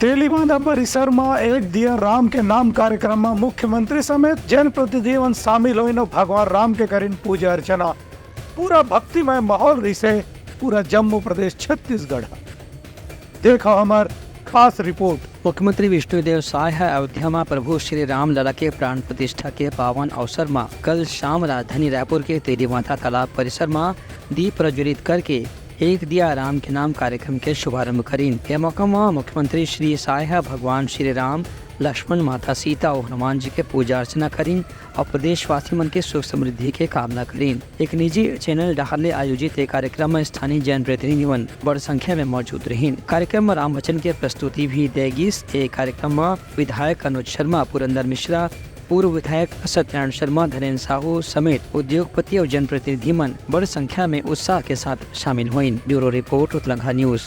तेलीबांधा परिसर में एक दिया राम के नाम कार्यक्रम में मुख्यमंत्री समेत जनप्रतिनिधि शामिल हुई। भगवान राम के करीन पूजा अर्चना। पूरा भक्तिमय माहौल रिसे पूरा जम्मू प्रदेश छत्तीसगढ़। देखो हमार खास रिपोर्ट। मुख्यमंत्री विष्णुदेव साय अयोध्या में प्रभु श्री राम लला के प्राण प्रतिष्ठा के पावन अवसर में कल शाम राजधानी रायपुर के तेलीबांधा तालाब परिसर में दीप प्रज्वलित करके एक दिया राम के नाम कार्यक्रम के शुभारंभ करीन। यह मौका में मुख्यमंत्री श्री साय भगवान श्री राम, लक्ष्मण, माता सीता और हनुमान जी के पूजा अर्चना करीन और प्रदेशवासी मन के सुख समृद्धि के कामना करीन। एक निजी चैनल डहाले आयोजित एक कार्यक्रम में स्थानीय जनप्रतिनिधिगण बड़ संख्या में मौजूद रहीन। कार्यक्रम में राम वचन के प्रस्तुति भी देगीस। एक कार्यक्रम में विधायक अनुज शर्मा, पुरंदर मिश्रा, पूर्व विधायक सत्यनारायण शर्मा, धीरेन्द्र साहू समेत उद्योगपति और जनप्रतिनिधि मन बड़ संख्या में उत्साह के साथ शामिल हुए। ब्यूरो रिपोर्ट, उत्तलंघा न्यूज।